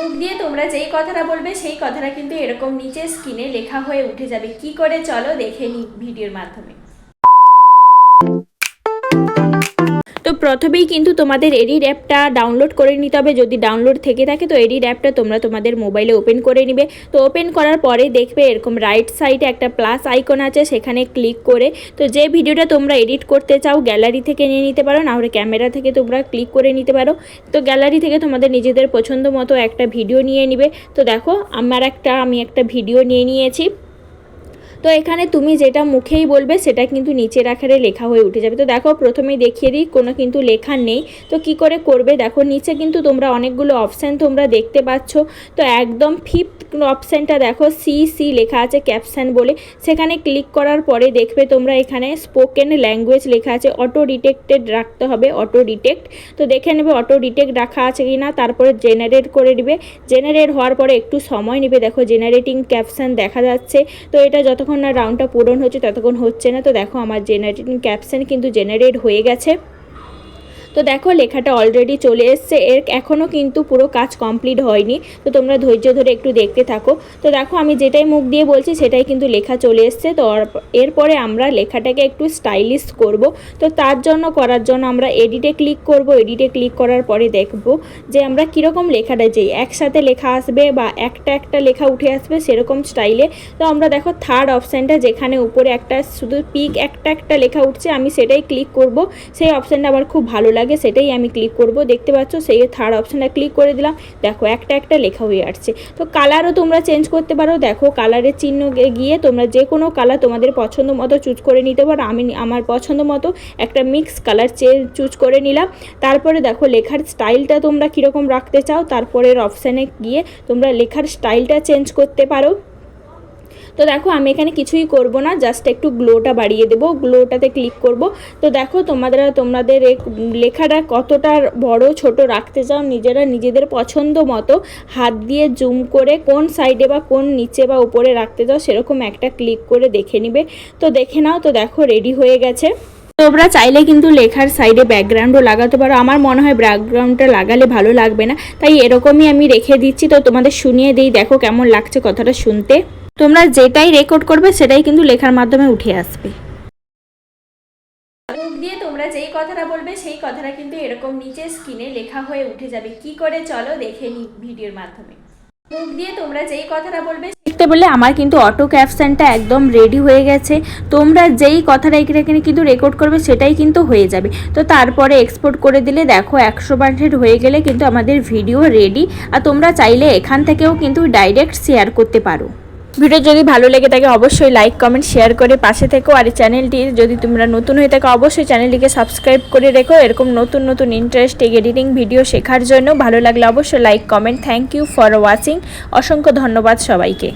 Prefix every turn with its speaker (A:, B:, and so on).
A: মুখ দিয়ে তোমরা যেই কথাটা বলবে সেই কথাটা কিন্তু এরকম নিচে স্ক্রিনে লেখা হয়ে উঠে যাবে। কি করে চলো দেখে নি ভিডিওর মাধ্যমে। তো প্রথমেই কিন্তু তোমাদের এডিট অ্যাপটা ডাউনলোড করে নিতে হবে। যদি ডাউনলোড থেকে থাকে তো এডিট অ্যাপটা তোমরা তোমাদের মোবাইলে ওপেন করে নিবে। তো ওপেন করার পরে দেখবে এরকম রাইট সাইডে একটা প্লাস আইকন আছে, সেখানে ক্লিক করে তো যে ভিডিওটা তোমরা এডিট করতে চাও গ্যালারি থেকে নিয়ে নিতে পারো, না হলে ক্যামেরা থেকে তোমরা ক্লিক করে নিতে পারো। তো গ্যালারি থেকে তোমাদের নিজেদের পছন্দ মতো একটা ভিডিও নিয়ে নিবে। তো দেখো আমি একটা ভিডিও নিয়ে নিয়েছি। তো এখানে তুমি যেটা মুখেই বলবে সেটা কিন্তু নিচের আকারে লেখা হয়ে উঠে যাবে। তো দেখো প্রথমেই দেখিয়ে দিই, কোনো কিন্তু লেখা নেই। তো কি করে করবে দেখো, নিচে কিন্তু তোমরা অনেকগুলো অপশান তোমরা দেখতে পাচ্ছ। তো একদম ফিফথ অপশানটা দেখো সি লেখা আছে ক্যাপশান বলে, সেখানে ক্লিক করার পরে দেখবে তোমরা এখানে স্পোকেন ল্যাঙ্গুয়েজ লেখা আছে। অটো ডিটেক্টেড রাখতে হবে, অটো ডিটেক্ট। তো দেখে নেবে অটো ডিটেক্ট রাখা আছে কি না, তারপরে জেনারেট করে দিবে। জেনারেট হওয়ার পরে একটু সময় নেবে। দেখো জেনারেটিং ক্যাপশান দেখা যাচ্ছে। তো এটা যতক্ষণ না রাউন্ডটা পূরণ হচ্ছে ততক্ষণ হচ্ছে না। তো দেখো আমার জেনারেটিং ক্যাপশন কিন্তু জেনারেট হয়ে গেছে। তো দেখো লেখাটা অলরেডি চলে এসছে, এখনও কিন্তু পুরো কাজ কমপ্লিট হয়নি। তো তোমরা ধৈর্য ধরে একটু দেখতে থাকো। তো দেখো আমি যেটাই মুখ দিয়ে বলছি সেটাই কিন্তু লেখা চলে এসছে। তো এরপরে আমরা লেখাটাকে একটু স্টাইলিশ করব। তো তার জন্য আমরা এডিটে ক্লিক করব। এডিটে ক্লিক করার পরে দেখব যে আমরা কীরকম লেখাটা যেই একসাথে লেখা আসবে বা একটা লেখা উঠে আসবে সেরকম স্টাইলে। তো আমরা দেখো থার্ড অপশানটা যেখানে উপরে একটা শুধু পিক একটা লেখা উঠছে, আমি সেটাই ক্লিক করব। সেই অপশানটা আমার খুব ভালো লাগে, সেটাই আমি ক্লিক করব। দেখতে পাচ্ছ সেই থার্ড অপশানটা ক্লিক করে দিলাম। দেখো একটা লেখা হয়ে আসছে। তো কালারও তোমরা চেঞ্জ করতে পারো। দেখো কালারের চিহ্ন গিয়ে তোমরা যে কোনো কালার তোমাদের পছন্দ মতো চুজ করে নিতে পারো। আমি আমার পছন্দ মতো একটা মিক্স কালার চুজ করে নিলাম। তারপরে দেখো লেখার স্টাইলটা তোমরা কীরকম রাখতে চাও, তারপরের অপশানে গিয়ে তোমরা লেখার স্টাইলটা চেঞ্জ করতে পারো। তো দেখো আমি এখানে কিছুই করব না, জাস্ট একটু গ্লোটা বাড়িয়ে দেবো, গ্লোটাতে ক্লিক করব। তো দেখো তোমাদের লেখাটা কতটা বড় ছোট রাখতে চাও নিজেদের পছন্দ মতো হাত দিয়ে জুম করে কোন সাইডে বা কোন নিচে বা উপরে রাখতে চাও সেরকম একটা ক্লিক করে দেখে নিবে। তো দেখে নাও। তো দেখো রেডি হয়ে গেছে। তোমরা চাইলে কিন্তু লেখার সাইডে ব্যাকগ্রাউন্ডও লাগাতে পারো। আমার মনে হয় ব্যাকগ্রাউন্ডটা লাগালে ভালো লাগবে না, তাই এরকমই আমি রেখে দিচ্ছি। তো তোমাদের শুনিয়ে দিই, দেখো কেমন লাগছে কথাটা শুনতে। তোমরা যেটাই রেকর্ড করবে সেটাই কিন্তু লেখার মাধ্যমে উঠে আসবে। মুখ দিয়ে তোমরা যেই কথাটা বলবে সেই কথাটা কিন্তু এরকম নিচে স্ক্রিনে লেখা হয়ে উঠে যাবে। কি করে চলো দেখে নি ভিডিওর মাধ্যমে। মুখ দিয়ে তোমরা যেই কথাটা বলবে দেখতে বললে আমার কিন্তু অটো ক্যাপশনটা একদম রেডি হয়ে গেছে। তোমরা যেই কথাটা এখানে কিন্তু রেকর্ড করবে সেটাই কিন্তু হয়ে যাবে। তো তারপরে এক্সপোর্ট করে দিলে দেখো 100% হয়ে গেলে কিন্তু আমাদের ভিডিও রেডি। আর তোমরা চাইলে এখান থেকেও কিন্তু ডাইরেক্ট শেয়ার করতে পারো। ভিডিও যদি ভালো লেগে থাকে অবশ্যই লাইক কমেন্ট শেয়ার করে পাশে থেকো। আর চ্যানেলটি যদি তোমরা নতুন হয়ে থাকো অবশ্যই চ্যানেলটিকে সাবস্ক্রাইব করে রেখো এরকম নতুন ইন্টারেস্টিং এডিটিং ভিডিও শেখার জন্য। ভালো লাগলে অবশ্যই like comment. Thank you for watching. অসংখ্য ধন্যবাদ সবাইকে।